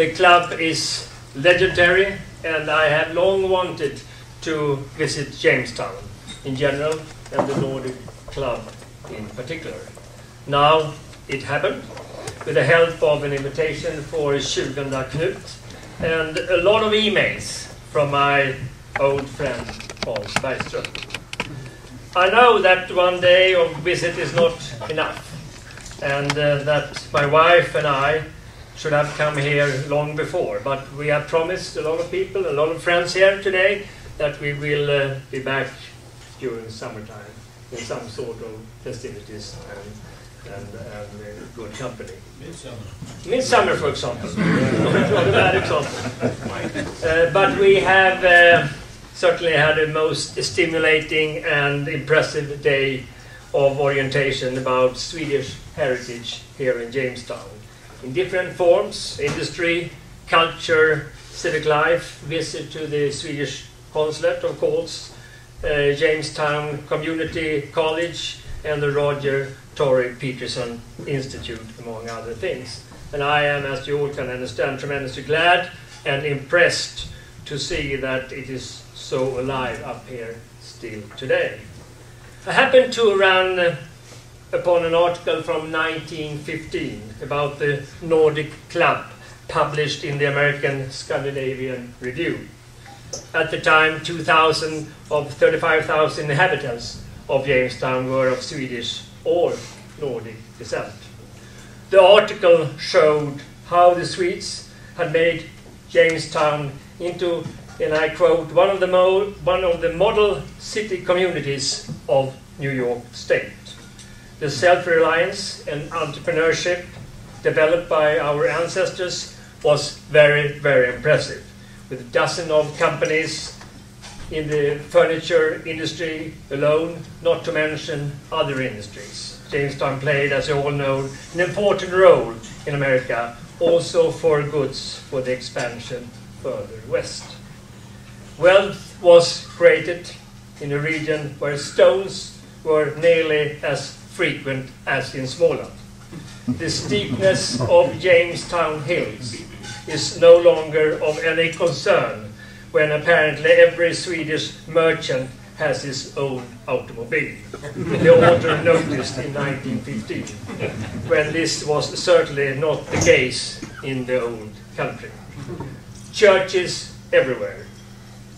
The club is legendary, and I have long wanted to visit Jamestown in general and the Nordic club in particular. Now it happened with the help of an invitation for Tjogondedag Knut and a lot of emails from my old friend Hans Bergström. I know that one day of visit is not enough, and that my wife and I should have come here long before, but we have promised a lot of people, a lot of friends here today, that we will be back during summertime in some sort of festivities and good company. Midsummer, for example. Not a bad example. But we have certainly had a most stimulating and impressive day of orientation about Swedish heritage here in Jamestown. In different forms: industry, culture, civic life, visit to the Swedish consulate, of course, Jamestown Community College, and the Roger Torrey Peterson Institute, among other things. And I am, as you all can understand, tremendously glad and impressed to see that it is so alive up here still today. I happened to run upon an article from 1915 about the Nordic Club, published in the American Scandinavian Review. At the time, 2,000 of 35,000 inhabitants of Jamestown were of Swedish or Nordic descent. The article showed how the Swedes had made Jamestown into, and I quote, one of the model city communities of New York State. The self-reliance and entrepreneurship developed by our ancestors was very, very impressive, with a dozen of companies in the furniture industry alone, not to mention other industries. Jamestown played, as you all know, an important role in America, also for goods for the expansion further west. Wealth was created in a region where stones were nearly as frequent as in Småland. The steepness of Jamestown hills is no longer of any concern when apparently every Swedish merchant has his own automobile. The author noticed in 1915, when this was certainly not the case in the old country. Churches everywhere.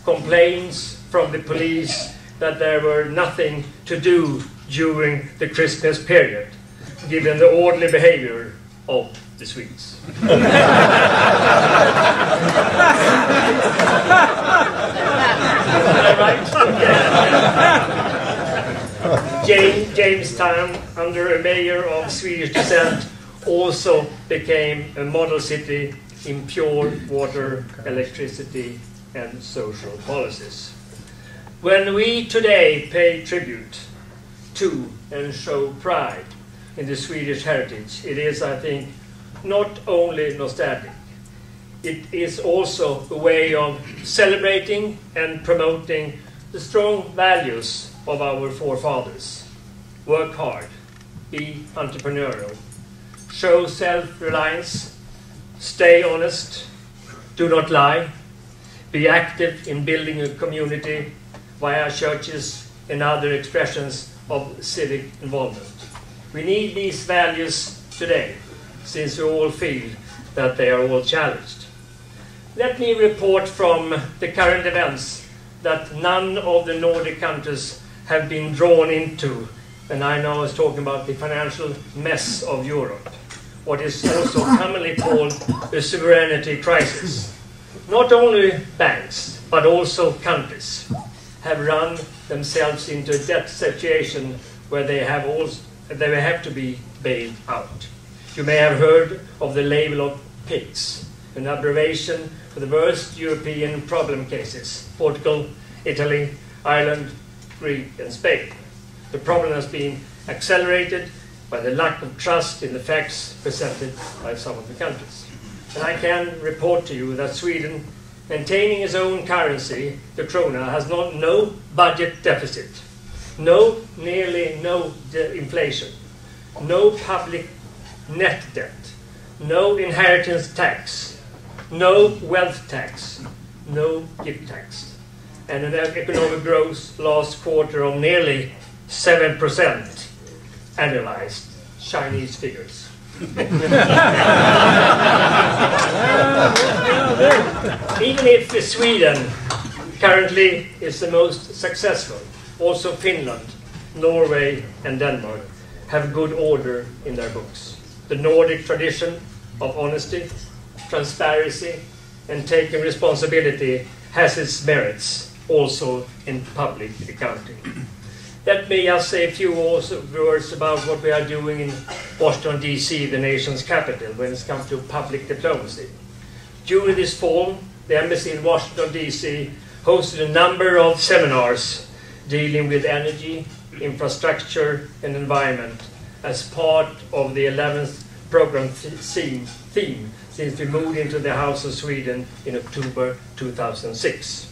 Complaints from the police that there were nothing to do during the Christmas period, given the orderly behavior of the Swedes. Jamestown, under a mayor of Swedish descent, also became a model city in pure water, electricity, and social policies. When we today pay tribute to and show pride in the Swedish heritage, it is, I think, not only nostalgic. It is also a way of celebrating and promoting the strong values of our forefathers. Work hard, be entrepreneurial, show self-reliance, stay honest, do not lie, be active in building a community via churches and other expressions of civic involvement. We need these values today, since we all feel that they are all challenged. Let me report from the current events that none of the Nordic countries have been drawn into, and I now is talking about the financial mess of Europe, what is also commonly called a sovereignty crisis. Not only banks, but also countries have run themselves into a debt situation where they have to be bailed out. You may have heard of the label of PIGS, an abbreviation for the worst European problem cases: Portugal, Italy, Ireland, Greece, and Spain. The problem has been accelerated by the lack of trust in the facts presented by some of the countries. And I can report to you that Sweden, maintaining its own currency, the krona, has no budget deficit, nearly no inflation, no public net debt, no inheritance tax, no wealth tax, no gift tax, and an economic growth last quarter of nearly 7% annualized. Chinese figures. Even if Sweden currently is the most successful, also Finland, Norway and Denmark have good order in their books. The Nordic tradition of honesty, transparency and taking responsibility has its merits also in public accounting. Let me just say a few words about what we are doing in Washington, D.C., the nation's capital, when it comes to public diplomacy. During this fall, the embassy in Washington, D.C. hosted a number of seminars dealing with energy, infrastructure, and environment as part of the 11th program theme since we moved into the House of Sweden in October 2006.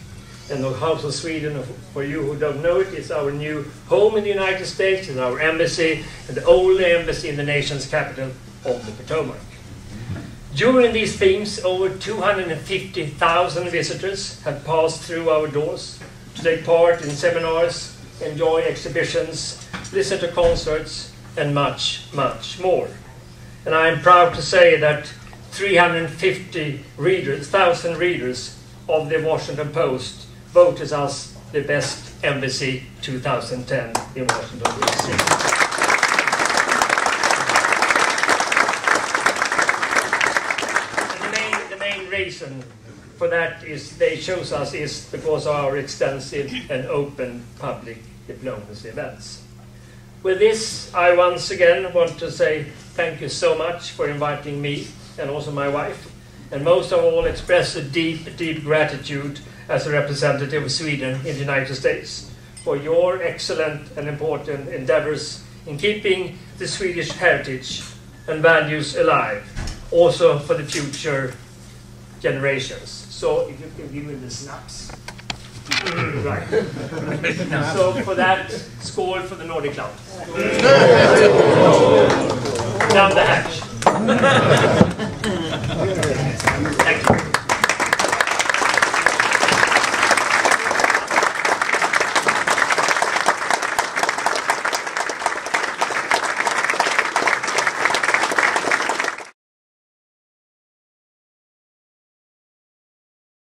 And the House of Sweden, for you who don't know it, is our new home in the United States, and our embassy, and the only embassy in the nation's capital of the Potomac. During these themes, over 250,000 visitors have passed through our doors to take part in seminars, enjoy exhibitions, listen to concerts, and much, much more. And I am proud to say that 350,000 readers of the Washington Post voted us the best embassy 2010 in Washington, D.C. The main reason for that is they chose us is because of our extensive and open public diplomacy events. With this, I once again want to say thank you so much for inviting me and also my wife, and most of all express a deep, deep gratitude as a representative of Sweden in the United States for your excellent and important endeavors in keeping the Swedish heritage and values alive, also for the future generations. So if you can give me the snaps. Right. So for that, skål for the Nordic Club. Down the hatch. Thank you.